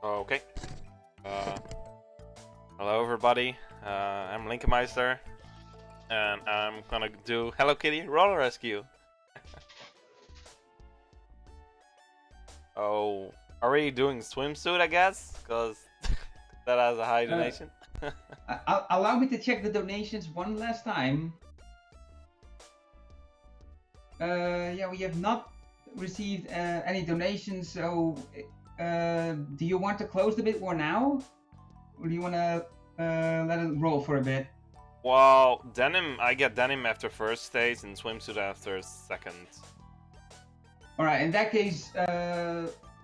Okay. Hello everybody. I'm LinkaMeister, and I'm gonna do Hello Kitty Roller Rescue. Oh, are we doing swimsuit? I guess, because that has a high donation. Allow me to check the donations one last time. Yeah, we have not received any donations, so do you want to close the bit more now? Or do you want to let it roll for a bit? Well, denim, I get denim after first stage and swimsuit after second. Alright, in that case,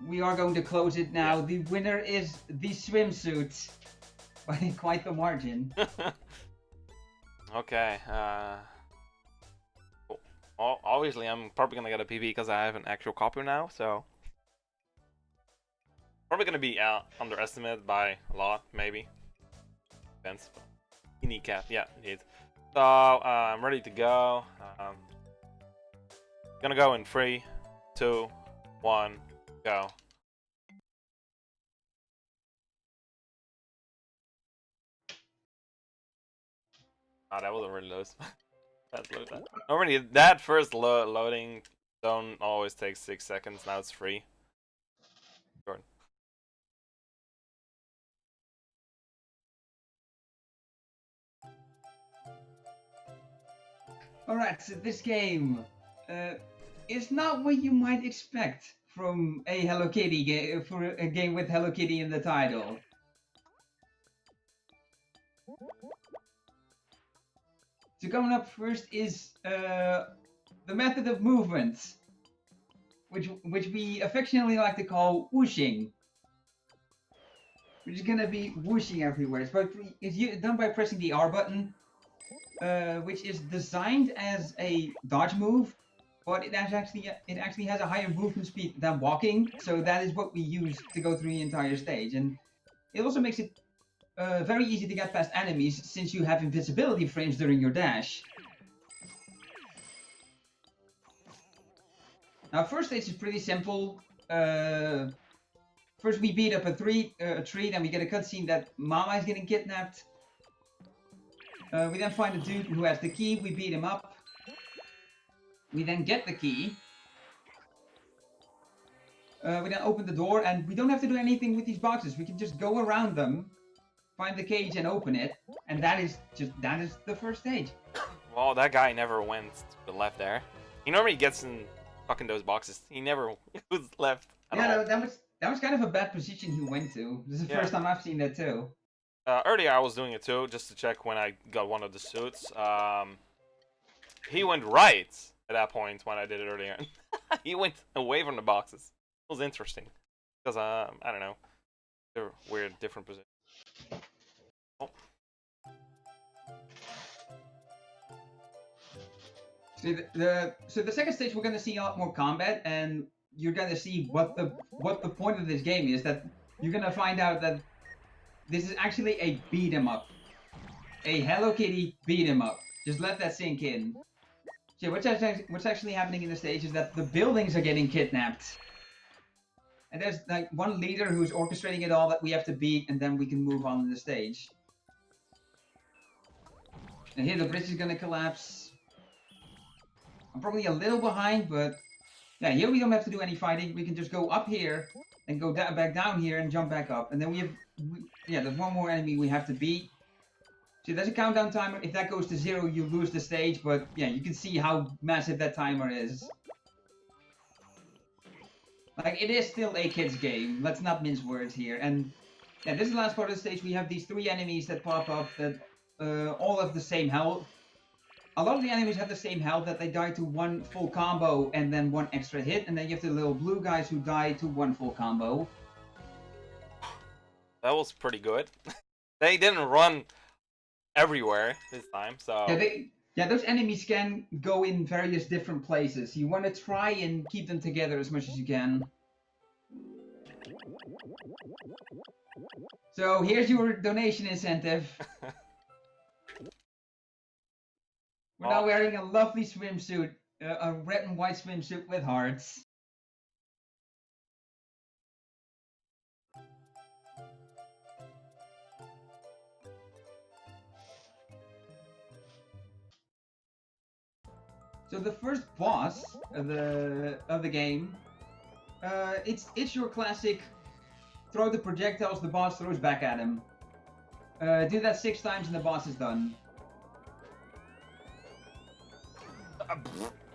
we are going to close it now. Yeah. The winner is the swimsuit by quite the margin. Okay. Well, obviously, I'm probably gonna get a PB because I have an actual copy now, so probably gonna be underestimated by a lot, maybe. Depends. Kneecap, yeah, indeed. So I'm ready to go. Gonna go in 3, 2, 1, go. Ah, that wasn't really low. That's low. Normally, that first loading zone always takes 6 seconds. Now it's 3. Jordan. Alright, so this game is not what you might expect from a Hello Kitty game, for a game with Hello Kitty in the title. So coming up first is the method of movement, which we affectionately like to call whooshing. We're just gonna be whooshing everywhere. It's done by pressing the R button, which is designed as a dodge move, but it actually has a higher movement speed than walking. So that is what we use to go through the entire stage, and it also makes it very easy to get past enemies since you have invisibility frames during your dash. Now, first stage is pretty simple. First, we beat up a tree, then we get a cutscene that Mama is getting kidnapped. We then find a dude who has the key, we beat him up. We then get the key. We then open the door, and we don't have to do anything with these boxes. We can just go around them, find the cage and open it, and that is the first stage. Well, that guy never went to the left there. He normally gets in fucking those boxes. He never was left at all. That was kind of a bad position he went to. This is the first time I've seen that too. Earlier I was doing it too, just to check when I got one of the suits. He went right at that point when I did it earlier. He went away from the boxes. It was interesting. Because, I don't know. They're weird, different positions. Oh. So the second stage, we're going to see a lot more combat, and you're going to see what the point of this game is. That you're going to find out that this is actually a beat 'em up, a Hello Kitty beat 'em up. Just let that sink in. So what's actually happening in the stage is that the buildings are getting kidnapped, and there's like one leader who's orchestrating it all that we have to beat, and then we can move on in the stage. And here the bridge is going to collapse. I'm probably a little behind, but yeah, here we don't have to do any fighting. We can just go up here and go back down here and jump back up. And then there's one more enemy we have to beat. So there's a countdown timer. If that goes to 0, you lose the stage. But yeah, you can see how massive that timer is. Like, it is still a kid's game. Let's not mince words here. And yeah, this is the last part of the stage. We have these 3 enemies that pop up that all have the same health. A lot of the enemies have the same health, that they die to 1 full combo and then 1 extra hit, and then you have the little blue guys who die to 1 full combo. That was pretty good. They didn't run everywhere this time, so... Yeah, those enemies can go in various different places. You want to try and keep them together as much as you can. So here's your donation incentive. We're now wearing a lovely swimsuit, a red and white swimsuit with hearts. So the first boss of the game, it's your classic throw the projectiles the boss throws back at him. Do that 6 times and the boss is done.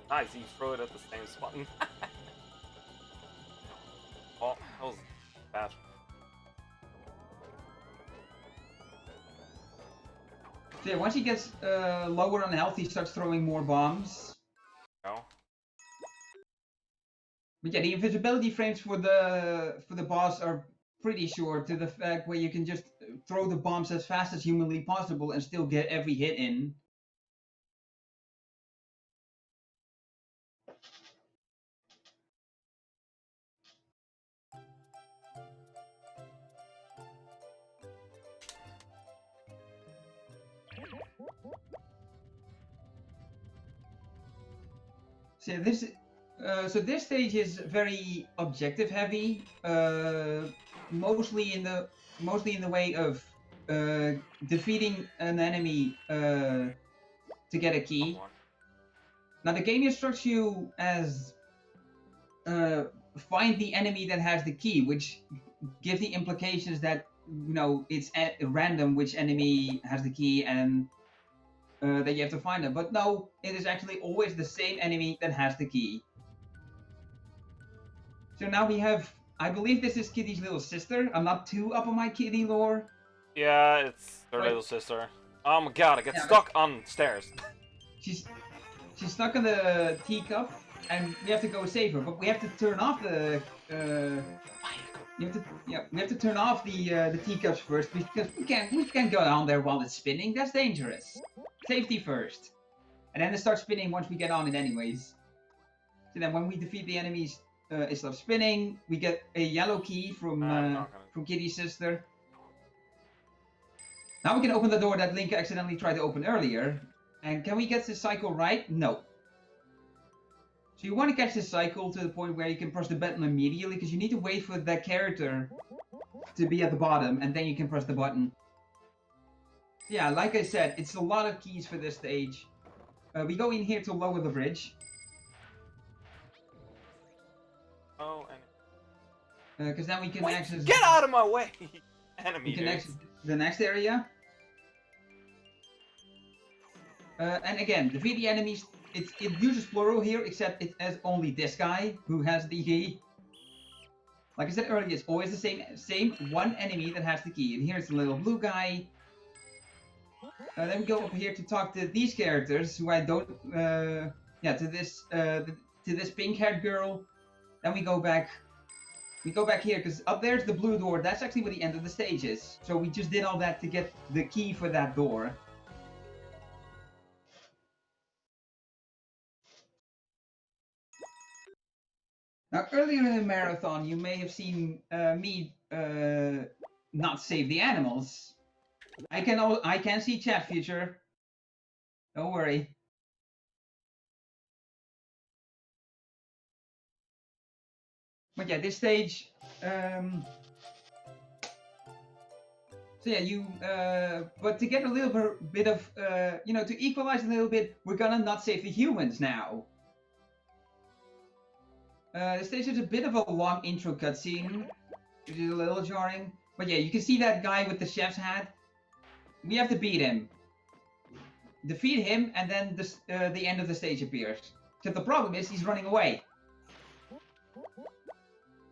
Nice, you throw it at the same spot. Oh, that was bad. So yeah, once he gets lower on health, he starts throwing more bombs. No. But yeah, the invisibility frames for the boss are pretty short to the fact where you can just throw the bombs as fast as humanly possible and still get every hit in. So this stage is very objective heavy, mostly in the way of defeating an enemy to get a key. Now the game instructs you as find the enemy that has the key, which gives the implications that it's at random which enemy has the key and that you have to find them. But no, it is actually always the same enemy that has the key. So now we have, I believe this is Kitty's little sister. I'm not too up on my Kitty lore. Yeah, it's their little sister. Oh my god, I get stuck on stairs. She's stuck in the teacup, and we have to go save her. But we have to turn off the. We have to turn off the teacups first because we can't go down there while it's spinning. That's dangerous. Safety first, and then it starts spinning once we get on it, anyways. So then, when we defeat the enemies, it stops spinning. We get a yellow key from Kitty's sister. Now we can open the door that Link accidentally tried to open earlier. And can we get this cycle right? No. So you want to catch this cycle to the point where you can press the button immediately, because you need to wait for that character to be at the bottom, and then you can press the button. Yeah, like I said, it's a lot of keys for this stage. We go in here to lower the bridge. Oh, and because then we can access... Get out of my way! Enemy. We can access the next area. And again, defeat the enemies. It uses plural here, except it has only this guy who has the key. Like I said earlier, it's always the same one enemy that has the key. And here's the little blue guy. Then we go up here to talk to these characters, who I don't. To this pink-haired girl. Then we go back. We go back here because up there's the blue door. That's actually where the end of the stage is. So we just did all that to get the key for that door. Now, earlier in the marathon, you may have seen me not save the animals. I can see chat, future. Don't worry. But yeah, this stage. So yeah, but to get a little bit of, to equalize a little bit, we're gonna not save the humans now. The stage is a bit of a long intro cutscene, which is a little jarring. But yeah, you can see that guy with the chef's hat. We have to beat him. Defeat him, and then the end of the stage appears. Except the problem is, he's running away.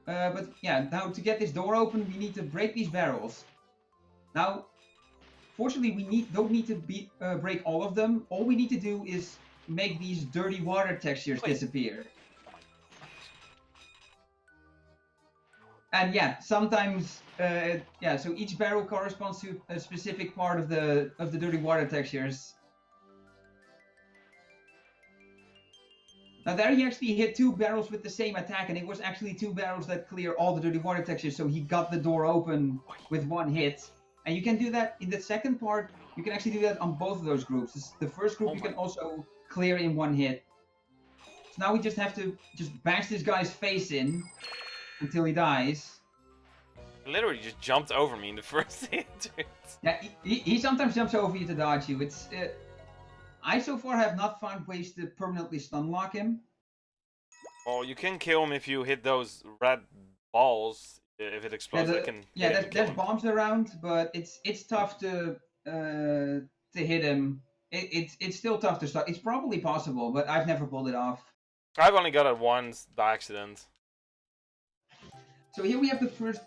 But yeah, now to get this door open, we need to break these barrels. Now, fortunately, we don't need to break all of them. All we need to do is make these dirty water textures disappear. And yeah, sometimes, so each barrel corresponds to a specific part of the dirty water textures. Now there he actually hit 2 barrels with the same attack, and it was actually 2 barrels that clear all the dirty water textures, so he got the door open with 1 hit. And you can do that in the second part, you can actually do that on both of those groups. The first group you can also clear in 1 hit. So now we just have to bash this guy's face in until he dies. Literally just jumped over me in the first hit. Yeah, he sometimes jumps over you to dodge you. It's I so far have not found ways to permanently stun lock him. Oh, you can kill him if you hit those red balls. If it explodes, I can. There's bombs around, but it's tough to hit him. It's still tough to start. It's probably possible, but I've never pulled it off. I've only got it once by accident. So here we have the first.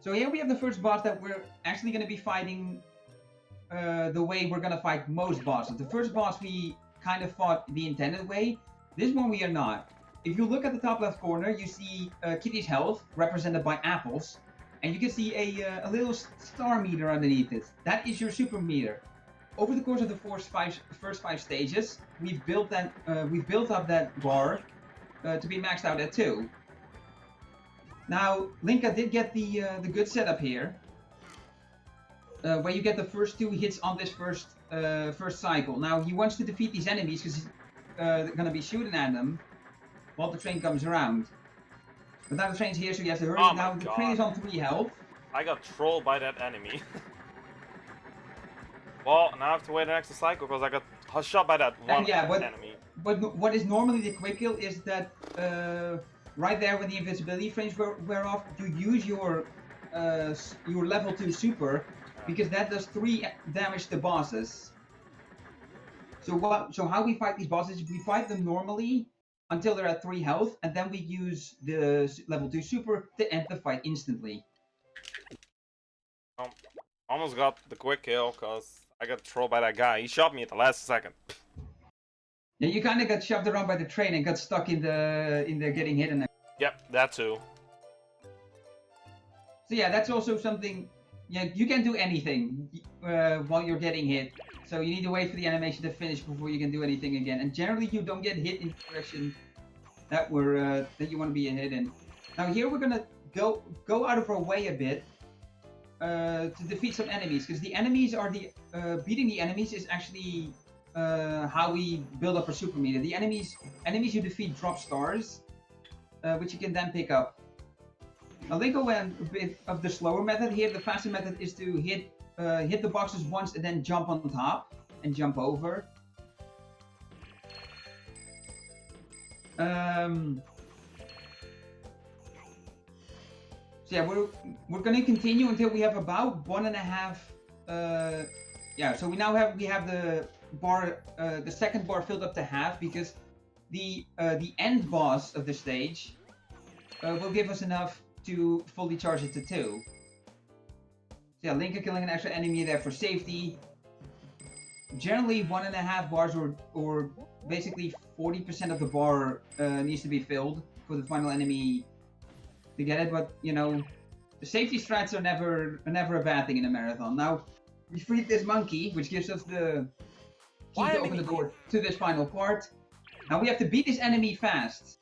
So here we have the first boss that we're actually going to be fighting the way we're going to fight most bosses. The first boss we kind of fought the intended way. This one we are not. If you look at the top left corner, you see Kitty's health represented by apples, and you can see a little star meter underneath it. That is your super meter. Over the course of the first five stages, we've built up that bar to be maxed out at 2. Now, Linka did get the good setup here, where you get the first 2 hits on this first cycle. Now, he wants to defeat these enemies because he's going to be shooting at them while the train comes around. But now the train's here, so he has to hurry. Oh now the train is on 3 health. I got trolled by that enemy. Well, now I have to wait an extra cycle because I got shot by that one enemy. But what is normally the quick kill is that right there when the invincibility frames wear off, you use your level 2 super, because that does 3 damage to bosses. So how we fight these bosses is we fight them normally until they're at 3 health, and then we use the level 2 super to end the fight instantly. Almost got the quick kill because I got trolled by that guy. He shot me at the last second. Yeah, you kind of got shoved around by the train and got stuck in the getting hit. And yep, that too. So yeah, that's also something. Yeah, you can't do anything while you're getting hit. So you need to wait for the animation to finish before you can do anything again. And generally, you don't get hit in the direction that you want to be hit in. Now here we're gonna go out of our way a bit to defeat some enemies, because the enemies are beating the enemies is actually how we build up our super meter. The enemies you defeat drop stars, which you can then pick up. Now Linka went a bit of the slower method here. The faster method is to hit the boxes once and then jump on top and jump over. So yeah, we're going to continue until we have about 1.5. Yeah, so we have the bar, the second bar filled up to half, because the end boss of the stage will give us enough to fully charge it to 2. So yeah, Linka killing an extra enemy there for safety. Generally 1.5 bars or basically 40% of the bar needs to be filled for the final enemy to get it, but you know, the safety strats are never a bad thing in a marathon. Now, we freed this monkey, which gives us the key to open the door to this final part. Now we have to beat this enemy fast,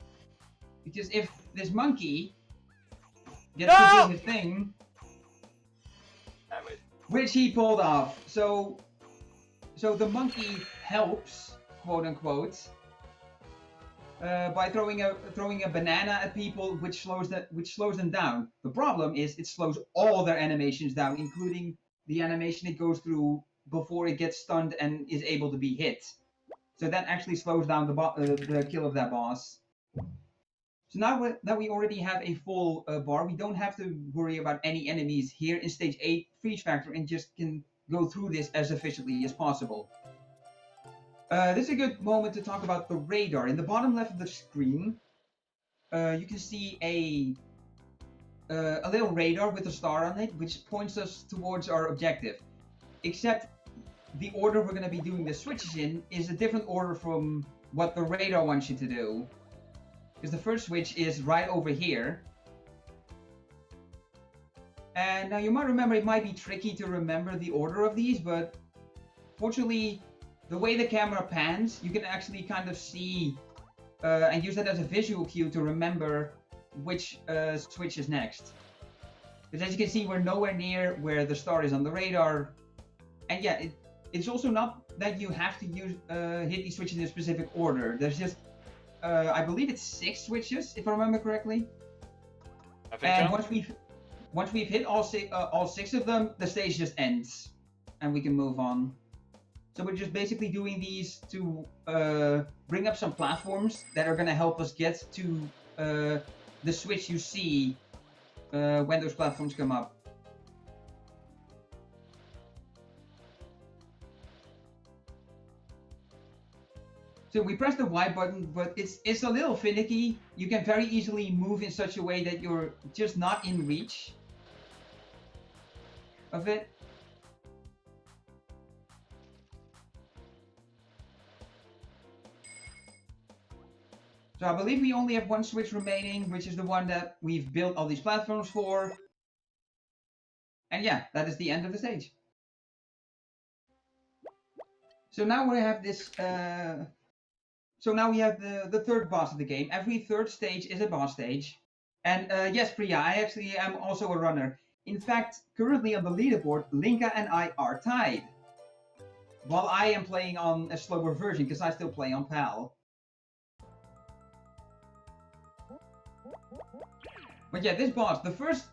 because if this monkey gets to do his thing, which he pulled off, so the monkey helps, quote unquote, by throwing a banana at people, which slows them down. The problem is it slows all their animations down, including the animation it goes through before it gets stunned and is able to be hit. So that actually slows down the kill of that boss. So now that we already have a full bar, we don't have to worry about any enemies here in stage 8 freeze factor, and just can go through this as efficiently as possible. This is a good moment to talk about the radar. In the bottom left of the screen, you can see a little radar with a star on it, which points us towards our objective. Except the order we're going to be doing the switches in is a different order from what the radar wants you to do. Because the first switch is right over here. And now you might remember, it might be tricky to remember the order of these, but fortunately, the way the camera pans, you can actually kind of see and use that as a visual cue to remember which switch is next. Because as you can see, we're nowhere near where the star is on the radar. And yeah, it's also not that you have to hit these switches in a specific order. There's just, I believe it's 6 switches, if I remember correctly. I think and so. once we've hit all 6 of them, the stage just ends, and we can move on. So we're just basically doing these to bring up some platforms that are gonna help us get to the switch you see when those platforms come up. So we press the Y button, but it's a little finicky. You can very easily move in such a way that you're just not in reach of it. So I believe we only have one switch remaining, which is the one that we've built all these platforms for. And yeah, that is the end of the stage. So now we have this. So now we have the third boss of the game. Every third stage is a boss stage. And yes, Priya, I actually am also a runner. In fact, currently on the leaderboard, Linka and I are tied. While I am playing on a slower version, because I still play on PAL. But yeah, this boss, the first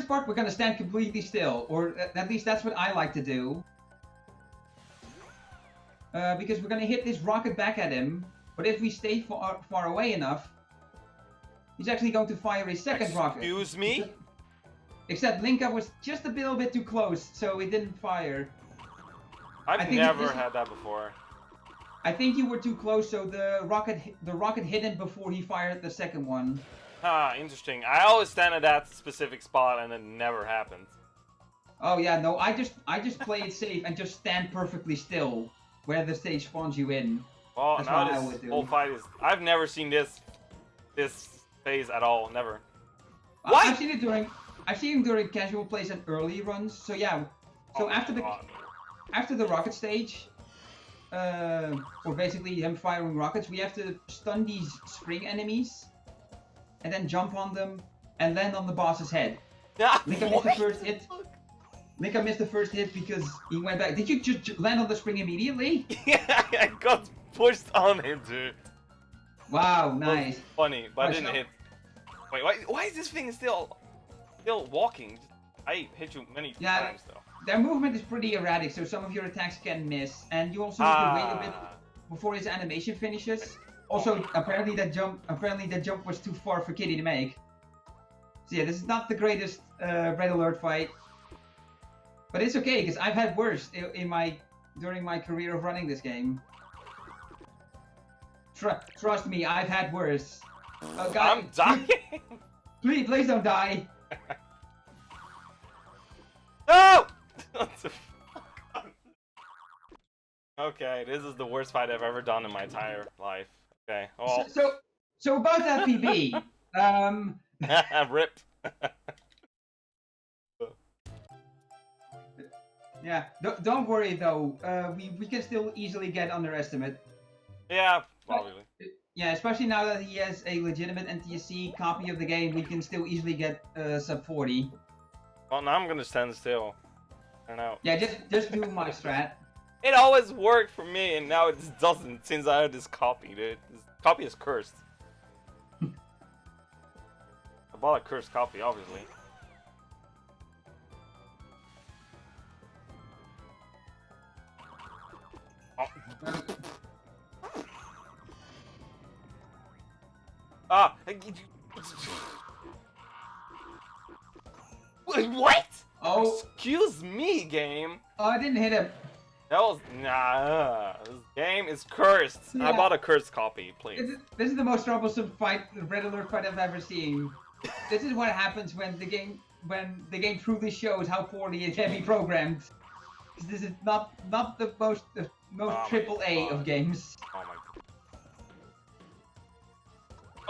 part, we're gonna stand completely still, or at least that's what I like to do. Because we're gonna hit this rocket back at him, but if we stay far away enough, he's actually going to fire a second rocket. Excuse me? Except Linka was just a little bit too close, so it didn't fire. I've never had that before. I think you were too close, so the rocket hit him before he fired the second one. Ah, interesting. I always stand at that specific spot and it never happens. Oh yeah, no, I just play it safe and just stand perfectly still where the stage spawns you in. Well, That's now what I this would do. whole fight is... I've never seen this phase at all. Never. What? I've seen it during casual plays and early runs. So yeah. So after the rocket stage, or basically him firing rockets, we have to stun these spring enemies, and then jump on them, and land on the boss's head. Linka missed the first hit. Linka missed the first hit because he went back. Did you just land on the spring immediately? Yeah, I got pushed on him, dude. Wow, nice. Funny, but I didn't hit. Wait, why is this thing still walking? I hit you many times though. Their movement is pretty erratic, so some of your attacks can miss, and you also need to wait a bit before his animation finishes. Also, apparently that jump was too far for Kitty to make. So yeah, this is not the greatest Red Alert fight, but it's okay because I've had worse during my career of running this game. Trust me, I've had worse. I'm dying. Please don't die. No! What the fuck? Okay, this is the worst fight I've ever done in my entire life. Okay, well... So about that PB, Rip. Yeah, don't worry though, we can still easily get underestimate. Yeah, probably. Yeah, especially now that he has a legitimate NTSC copy of the game, we can still easily get sub 40. Well, now I'm gonna stand still. I don't know. Yeah, just do my strat. It always worked for me, and now it just doesn't since I have this copy, dude. This copy is cursed. I bought a cursed copy, obviously. Oh. Ah! Wait, what? Oh. Excuse me, game. Oh, I didn't hit him. That was this game is cursed. Yeah. I bought a cursed copy, please. This is the most troublesome fight, Red Alert fight I've ever seen. This is what happens when the game truly shows how poorly it can be programmed. This is not the most triple A of games. Oh my god.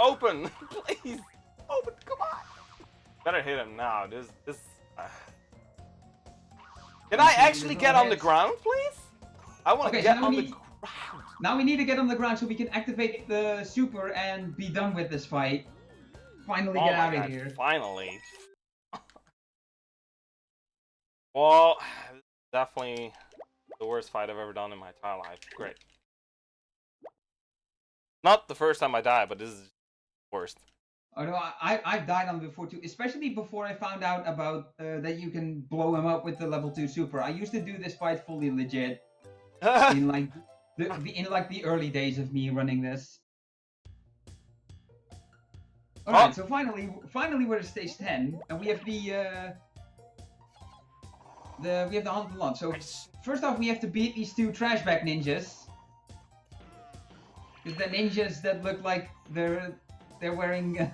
Open, please. Open, come on. Better hit him now. This. Can I actually get on the ground, please? I want to get on the ground. Now we need to get on the ground so we can activate the super and be done with this fight. Finally get out of here. Finally. Well, definitely the worst fight I've ever done in my entire life. Great. Not the first time I died, but this is worst. Although I've died on before too, especially before I found out about that you can blow him up with the level 2 super. I used to do this fight fully legit in like the early days of me running this. All right, so finally we're at stage 10, and we have the haunted launch. So first off, we have to beat these two trash bag ninjas. Because they're ninjas that look like they're wearing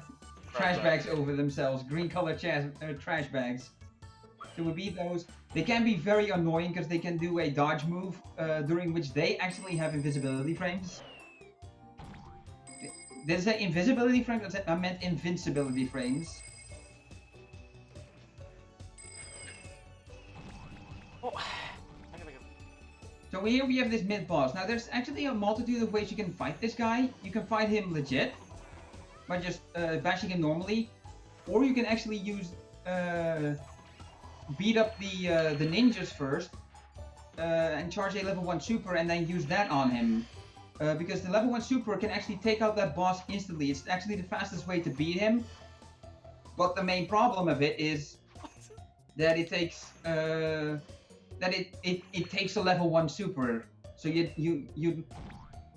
trash bags over themselves, green colored trash bags. So we beat those. They can be very annoying because they can do a dodge move during which they actually have invisibility frames. Did I say invisibility frames? I meant invincibility frames. So here we have this mid-boss. Now there's actually a multitude of ways you can fight this guy. You can fight him legit by just bashing him normally, or you can actually use beat up the ninjas first and charge a level 1 super and then use that on him. Because the level 1 super can actually take out that boss instantly. It's actually the fastest way to beat him. But the main problem of it is that it takes it takes a level 1 super. So you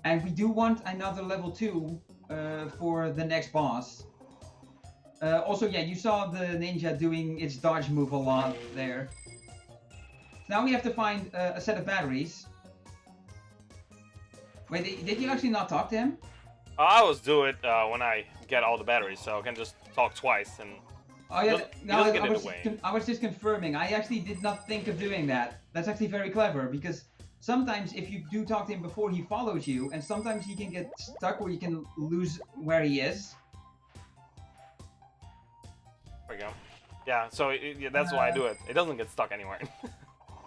and we do want another level 2 for the next boss. Also, yeah, you saw the ninja doing its dodge move a lot there. Now we have to find a set of batteries. Wait, did you actually not talk to him? I always do it when I get all the batteries, so I can just talk twice and. Oh yeah, no, I I was just confirming. I actually did not think of doing that. That's actually very clever because sometimes if you do talk to him before, he follows you, and sometimes he can get stuck or you can lose where he is. There we go. Yeah, so that's why I do it. It doesn't get stuck anywhere.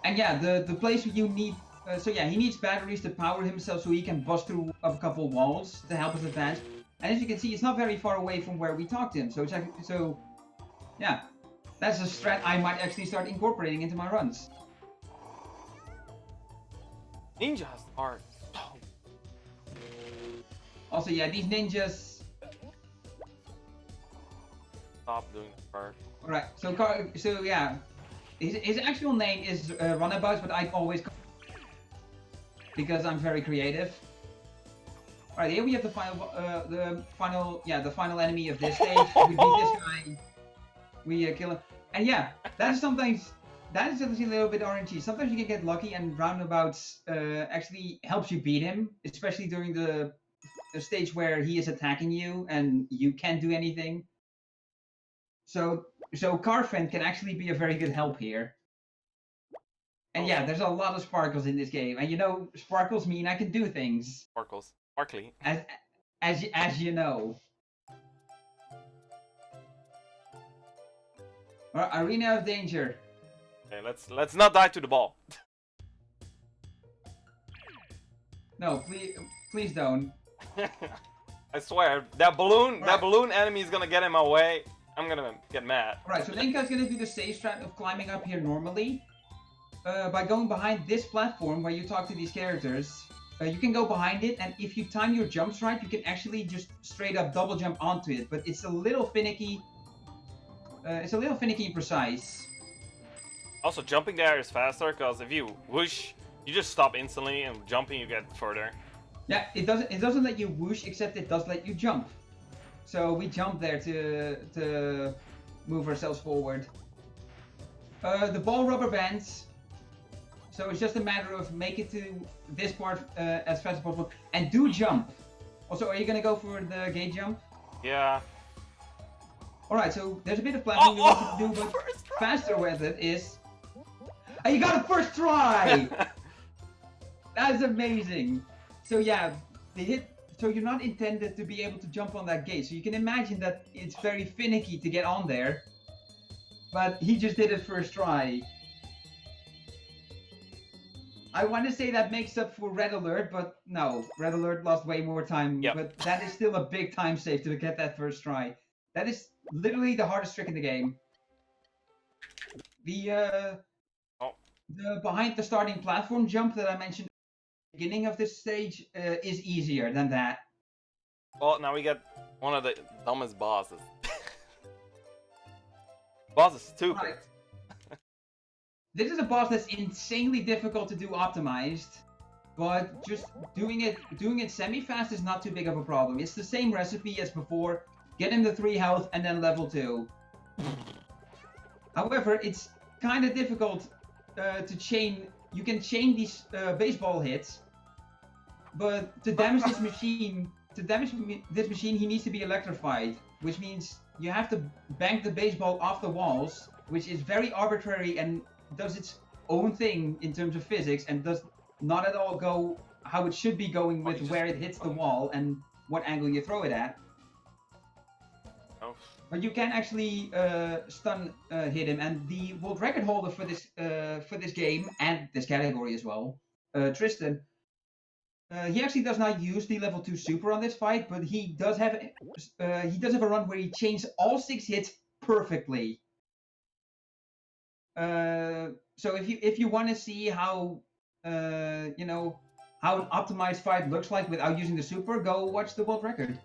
And yeah, the place you need. So yeah, he needs batteries to power himself so he can bust through a couple walls to help us advance. And as you can see, it's not very far away from where we talked to him. So it's actually, yeah, that's a strat I might actually start incorporating into my runs. Ninjas are. Also, yeah, these ninjas. Stop doing the part. All right, so yeah, his actual name is Runabouts, but I always call because I'm very creative. All right, here we have the final enemy of this stage. We beat this guy. We kill him, and yeah, that is actually a little bit RNG. Sometimes you can get lucky, and roundabouts actually helps you beat him, especially during the stage where he is attacking you and you can't do anything. So Carfriend can actually be a very good help here. And yeah, there's a lot of sparkles in this game, and you know, sparkles mean I can do things. Sparkles, sparkly. As you know. Alright, Arena of Danger. Okay, let's not die to the ball. No, please don't. I swear, that balloon enemy is gonna get in my way. I'm gonna get mad. Alright, so Linka's gonna do the safe strat of climbing up here normally. By going behind this platform where you talk to these characters. You can go behind it, and if you time your jumps right, you can actually just straight up double jump onto it. But it's a little finicky. It's a little finicky and precise. Also, jumping there is faster because if you whoosh, you just stop instantly, and jumping you get further. Yeah, it doesn't let you whoosh, except it does let you jump. So we jump there to move ourselves forward. The ball rubber bands. So it's just a matter of make it to this part as fast as possible, and do jump. Also, are you gonna go for the gate jump? Yeah. All right, so there's a bit of planning you want to do, but faster with it is. Oh, you got it first try! That's amazing. So yeah, so you're not intended to be able to jump on that gate. So you can imagine that it's very finicky to get on there. But he just did it first try. I want to say that makes up for Red Alert, but no. Red Alert lost way more time. Yep. But that is still a big time save to get that first try. That is literally the hardest trick in the game. The behind the starting platform jump that I mentioned at the beginning of this stage is easier than that. Well, now we get One of the dumbest bosses. Boss is stupid. Right. This is a boss that's insanely difficult to do optimized, but just doing it semi-fast is not too big of a problem. It's the same recipe as before. Get him to 3 health and then level 2. However, it's kind of difficult to chain. You can chain these baseball hits, but to damage this machine, he needs to be electrified, which means you have to bank the baseball off the walls, which is very arbitrary and does its own thing in terms of physics and does not at all go how it should be going with where it hits the wall and what angle you throw it at. Oh. But you can actually stun hit him, and the world record holder for this game and this category as well, Tristan. He actually does not use the level 2 super on this fight, but he does have a run where he chains all 6 hits perfectly. So if you want to see how how an optimized fight looks like without using the super, go watch the world record.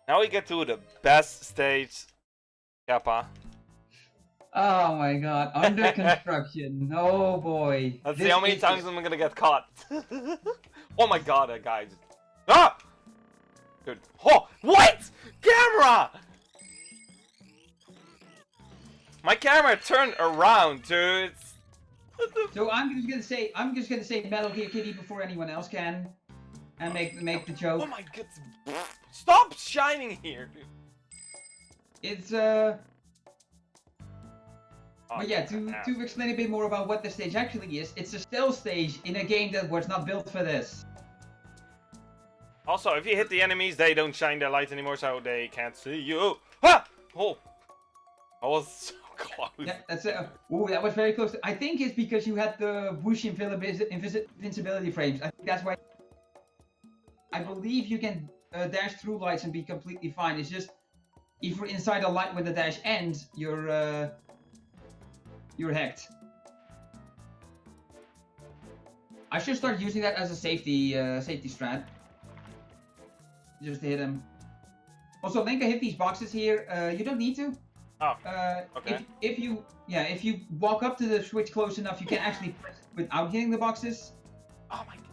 Now we get to the best stage, Kappa. Oh my god, under construction. Oh boy. Let's see how many times I'm gonna get caught. Oh my god, that guy just... Ah! Good. Oh, what? Camera! My camera turned around, dude. So I'm just gonna say Metal Gear Kitty before anyone else can, and make the joke. Oh my god! Stop shining here, dude. It's Oh, but yeah, to explain a bit more about what the stage actually is, it's a stealth stage in a game that was not built for this. Also, if you hit the enemies, they don't shine their lights anymore, so they can't see you. Ah! Oh! I was so close. Yeah, that's it. Ooh, that was very close. I think it's because you had the whoosh invincibility frames. I think that's why. I believe you can dash through lights and be completely fine. It's just if you're inside a light when the dash ends, you're hacked. I should start using that as a safety strat. Just to hit him. Also, Linka, hit these boxes here. You don't need to. Oh. Okay. If you walk up to the switch close enough, you can actually press it without hitting the boxes. Oh my god.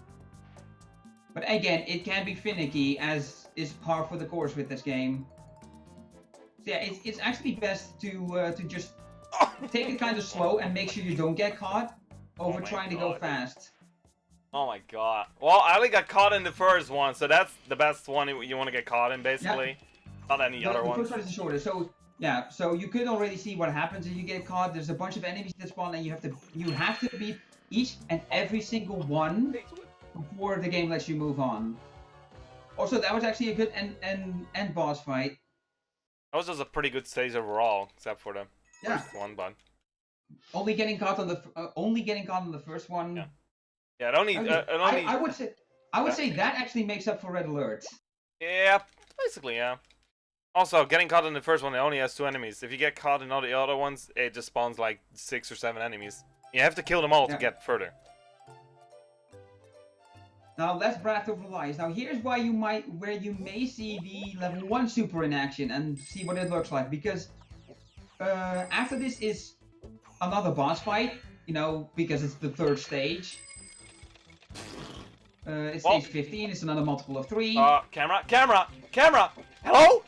But again, it can be finicky, as is par for the course with this game. So yeah, it's actually best to just take it kind of slow and make sure you don't get caught over trying to go fast. Oh my god. Well, I only got caught in the first one, so that's the best one you want to get caught in, basically. Yeah. Not any other ones. The first one is the shortest. So yeah, so you could already see what happens if you get caught. There's a bunch of enemies that spawn, and you have to beat each and every single one before the game lets you move on. Also, that was actually a good end boss fight. That was just a pretty good stage overall, except for the first one, but only getting caught on the first one. Yeah. Yeah, it only. I would say that actually makes up for Red Alert. Yeah, basically, yeah. Also, getting caught in the first one, it only has 2 enemies. If you get caught in all the other ones, it just spawns like 6 or 7 enemies. You have to kill them all to get further. Now let's Breath of Lies. Now here's where you may see the level 1 super in action and see what it looks like, because after this is another boss fight, because it's the 3rd stage. It's stage 15, it's another multiple of 3. Camera! Hello?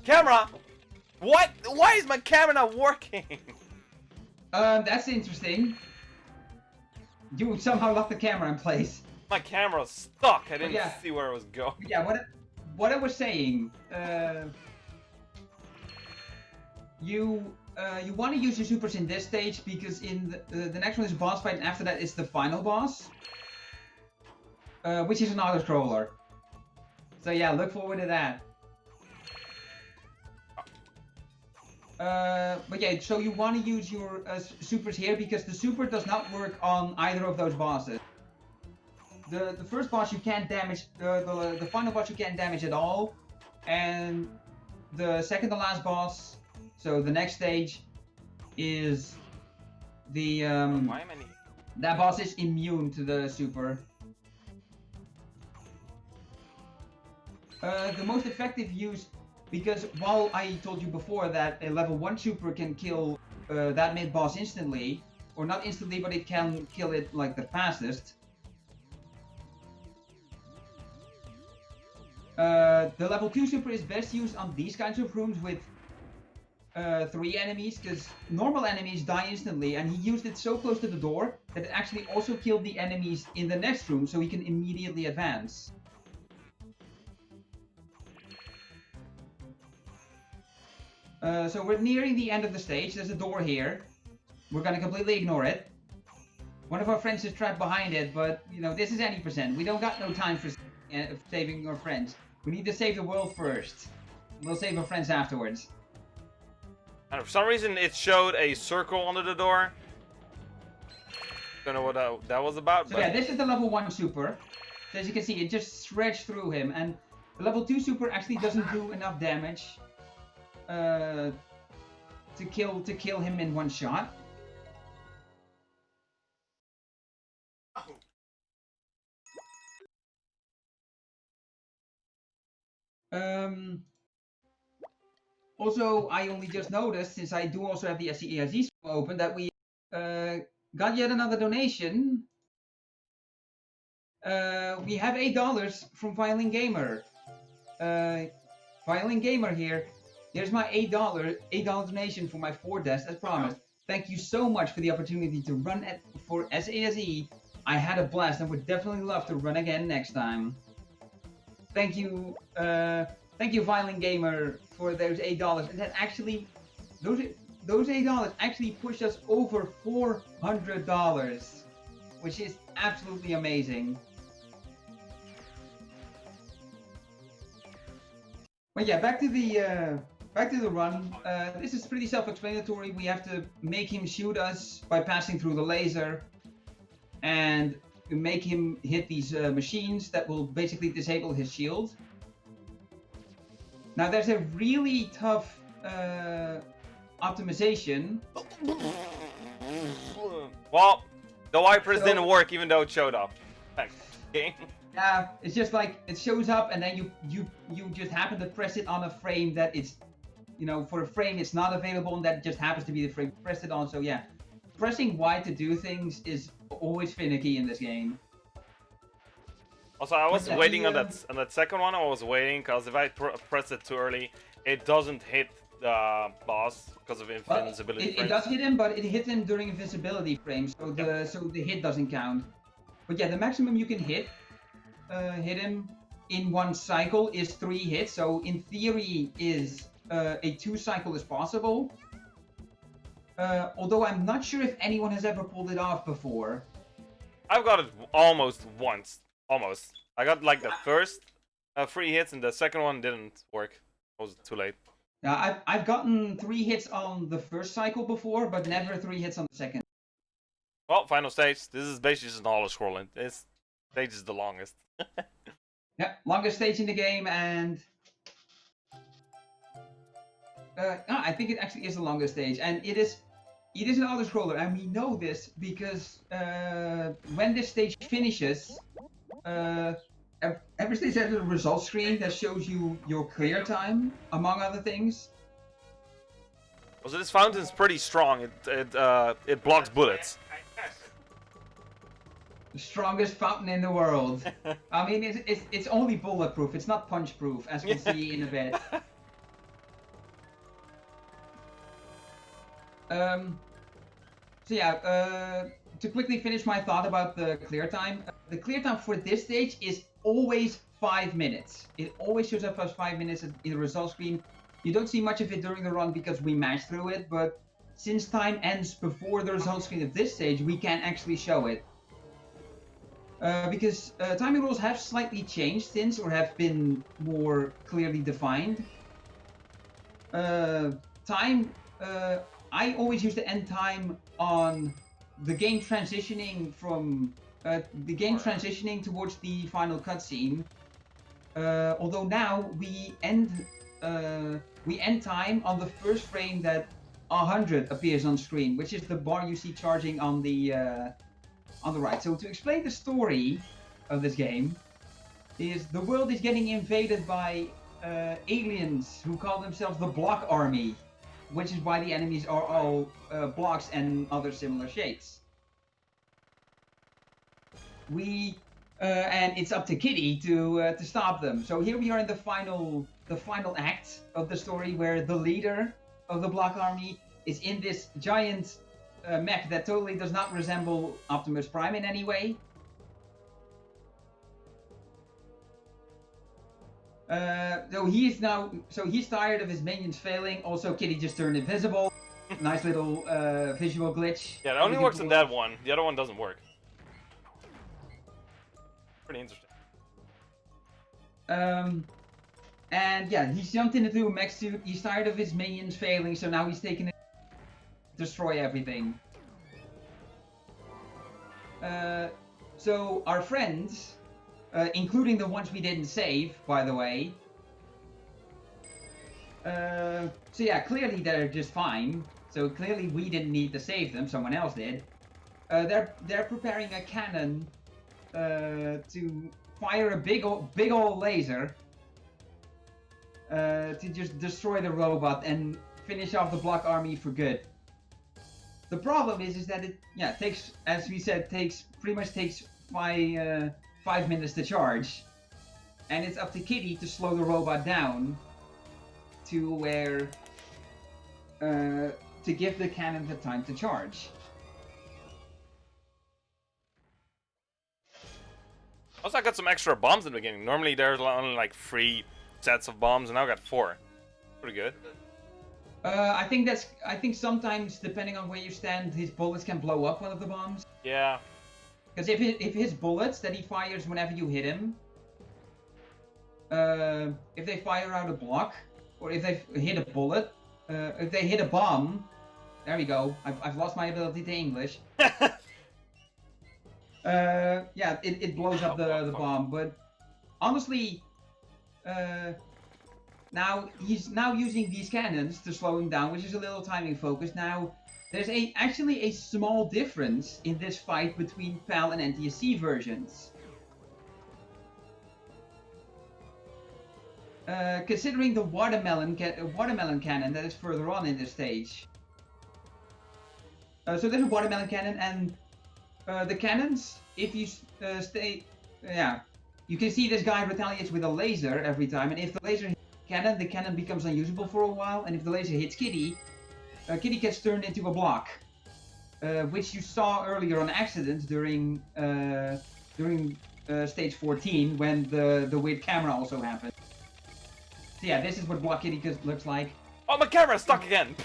Camera! What? Why is my camera not working? That's interesting. You somehow locked the camera in place. My camera's stuck. I didn't see where it was going. Yeah, what I was saying, you want to use your supers in this stage, because in the next one is a boss fight, and after that is the final boss, which is an auto-scroller. So yeah, look forward to that. But yeah, so you want to use your supers here, because the super does not work on either of those bosses. The first boss you can't damage, the final boss you can't damage at all, and the second to last boss, so the next stage, is the that boss is immune to the super. The most effective use, because while I told you before that a level 1 super can kill that mid-boss instantly, or not instantly, but it can kill it like the fastest. The level 2 super is best used on these kinds of rooms with 3 enemies, because normal enemies die instantly, and he used it so close to the door that it actually also killed the enemies in the next room, so he can immediately advance. So we're nearing the end of the stage. There's a door here. We're gonna completely ignore it. One of our friends is trapped behind it, but you know, this is any percent. We don't got no time for saving our friends. We need to save the world first. We'll save our friends afterwards. And for some reason, it showed a circle under the door. Don't know what that was about. So but... yeah, this is the level 1 super. So as you can see, it just stretched through him, and the level 2 super actually doesn't do enough damage to kill him in one shot. Also, I only just noticed, since I do also have the SASE open, that we got yet another donation. We have $8 from Violin Gamer. Violin Gamer here. Here's my $8 donation for my 4 deaths, as promised. Thank you so much for the opportunity to run for SASE. I had a blast and would definitely love to run again next time. Thank you, Violin Gamer, for those $8. And that actually, those $8 actually pushed us over $400, which is absolutely amazing. But yeah, back to the run. This is pretty self-explanatory. We have to make him shoot us by passing through the laser, and make him hit these machines that will basically disable his shield. Now there's a really tough optimization. Well, the wipers didn't work even though it showed up. Thanks, game. Yeah, it's just like it shows up, and then you just happen to press it on a frame that it's, you know, for a frame it's not available, and that just happens to be the frame you pressed it on. So yeah, pressing Y to do things is always finicky in this game. Also, I was waiting on that second one. I was waiting because if I press it too early, it doesn't hit the boss because of invincibility. It does hit him, but it hit him during invisibility frames, so the hit doesn't count. But yeah, the maximum you can hit him in one cycle is 3 hits. So in theory, is a 2 cycle is possible. Although I'm not sure if anyone has ever pulled it off before. I've got it almost once. Almost. I got like the first 3 hits, and the second one didn't work. It was too late. Yeah, I've gotten 3 hits on the first cycle before, but never 3 hits on the second. Well, final stage. This is basically just an auto-scrolling. This stage is the longest. Yeah, longest stage in the game, and I think it actually is the longest stage, and it is an auto-scroller, and we know this because when this stage finishes, every stage has a result screen that shows you your clear time, among other things. Also, this fountain's pretty strong. It blocks bullets. The strongest fountain in the world. I mean, it's only bulletproof. It's not punch-proof, as we'll see in a bit. So yeah, to quickly finish my thought about the clear time. The clear time for this stage is always 5 minutes. It always shows up as 5 minutes in the result screen. You don't see much of it during the run because we mashed through it, but since time ends before the result screen of this stage, we can actually show it. Because timing rules have slightly changed since, or have been more clearly defined. I always use the end time on the game transitioning from towards the final cutscene. Although now we end time on the first frame that 100 appears on screen, which is the bar you see charging on the right. So to explain the story of this game, is the world is getting invaded by aliens who call themselves the Block Army, which is why the enemies are all blocks and other similar shapes. And it's up to Kitty to stop them. So here we are in the final act of the story, where the leader of the Block Army is in this giant mech that totally does not resemble Optimus Prime in any way. So he's tired of his minions failing. Also, Kitty just turned invisible. Nice little visual glitch. Yeah, it only works in that one. The other one doesn't work. Pretty interesting. And yeah, he's jumped into a mech suit. He's tired of his minions failing, so now he's taking it to destroy everything. So our friends, including the ones we didn't save, by the way. So yeah, clearly they're just fine. So clearly we didn't need to save them. Someone else did. They're preparing a cannon to fire a big old laser to just destroy the robot and finish off the Block Army for good. The problem is that it takes, as we said, pretty much takes 5 minutes to charge, and it's up to Kitty to slow the robot down to where to give the cannon the time to charge. Also, I got some extra bombs in the beginning. Normally there's only like 3 sets of bombs, and now I got 4. Pretty good. I think sometimes, depending on where you stand, his bullets can blow up one of the bombs. Yeah. Because if his bullets that he fires whenever you hit him, if they fire out a block, or if they hit a bullet, if they hit a bomb, there we go. I've lost my ability to English. Yeah, it blows up the bomb. But honestly, now he's using these cannons to slow him down, which is a little timing focused. Now, there's actually a small difference in this fight between PAL and NTSC versions. Considering the watermelon cannon that is further on in this stage. So there's a watermelon cannon, and the cannons, if you you can see this guy retaliates with a laser every time, and if the laser hits the cannon becomes unusable for a while, and if the laser hits Kitty, Kitty gets turned into a block, which you saw earlier on accident during stage 14 when the weird camera also happened. So yeah, this is what Block Kitty looks like. Oh, my camera's stuck again!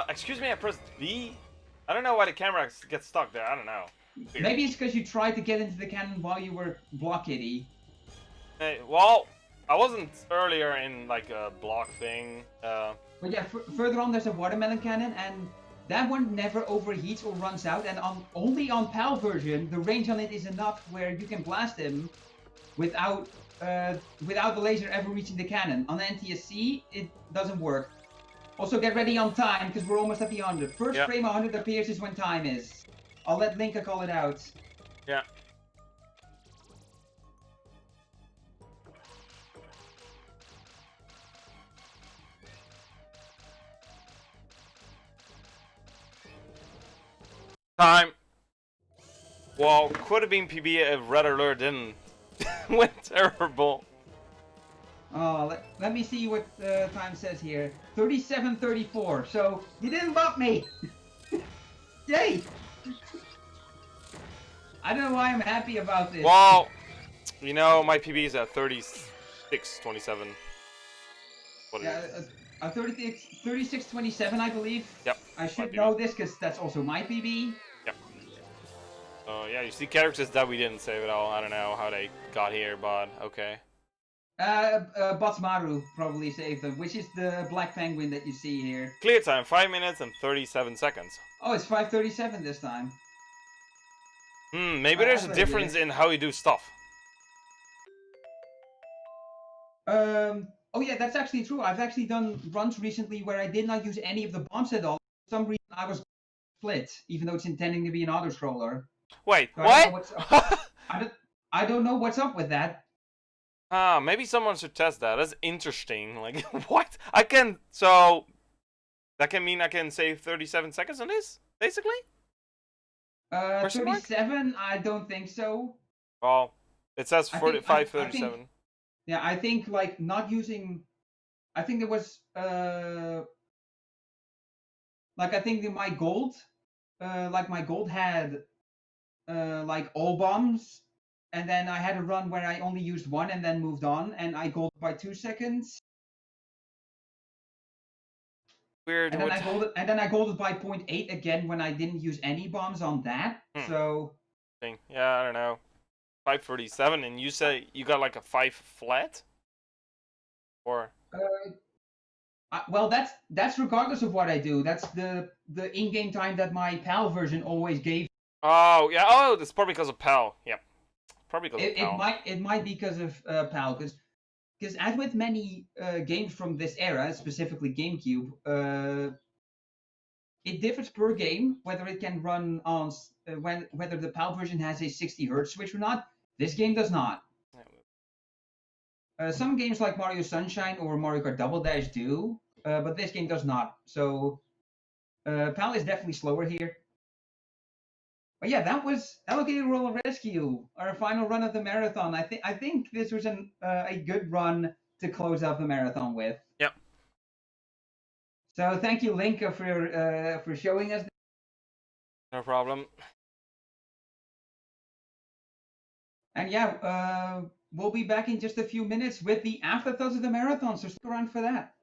Excuse me, I pressed V? I don't know why the camera gets stuck there, I don't know. Weird. Maybe it's because you tried to get into the cannon while you were Block Kitty. Hey, well, I wasn't earlier in like a block thing. But yeah, further on there's a watermelon cannon, and that one never overheats or runs out, and only on PAL version, the range on it is enough where you can blast him without the laser ever reaching the cannon. On the NTSC, it doesn't work. Also, get ready on time, because we're almost at the 100. First frame 100 appears is when time is. I'll let Linka call it out. Yeah. Time. Well, could have been PB if Red Alert didn't. Went terrible. Oh, let me see what time says here. 37:34. So you didn't bump me. Yay! I don't know why I'm happy about this. Well, you know, my PB is at 36:27. What yeah, 36:27, I believe. Yep. I should know this because that's also my PB. Yep. So yeah, you see characters that we didn't save at all. I don't know how they got here, but okay. Batsmaru probably saved them, which is the black penguin that you see here. Clear time, 5 minutes and 37 seconds. Oh, it's 5:37 this time. Maybe there's a difference in how you do stuff. Oh yeah, that's actually true. I've actually done runs recently where I did not use any of the bombs at all. For some reason I was split, even though it's intending to be an auto-scroller. Wait, So what? I don't know what's up with that. Maybe someone should test that. That's interesting. Like, what? I can. So, that can mean I can save 37 seconds on this, basically? Question mark? 37, I don't think so. Well, it says I think 45, I think 37. yeah, I think like not using. I think there was like I think that my gold had like all bombs, and then I had a run where I only used one and then moved on, and I gold by 2 seconds, Weird. and then What? I golded by 0.8 again when I didn't use any bombs on that. So Yeah, I don't know. 547, and you say you got like a 5 flat? Or. well, that's regardless of what I do. That's the in-game time that my PAL version always gave. Oh, yeah. Oh, that's probably because of PAL. Yep. Probably because of It PAL. might be because of PAL, because as with many games from this era, specifically GameCube, it differs per game whether it can run on whether the PAL version has a 60 hertz switch or not. This game does not. Some games like Mario Sunshine or Mario Kart Double Dash do, but this game does not. So PAL is definitely slower here. But yeah, that was Alligator Roll Rescue, our final run of the marathon. I think this was a good run to close out the marathon with. Yep. So thank you, Linka, for showing us. No problem. And yeah, we'll be back in just a few minutes with the afterthoughts of the marathon. So stick around for that.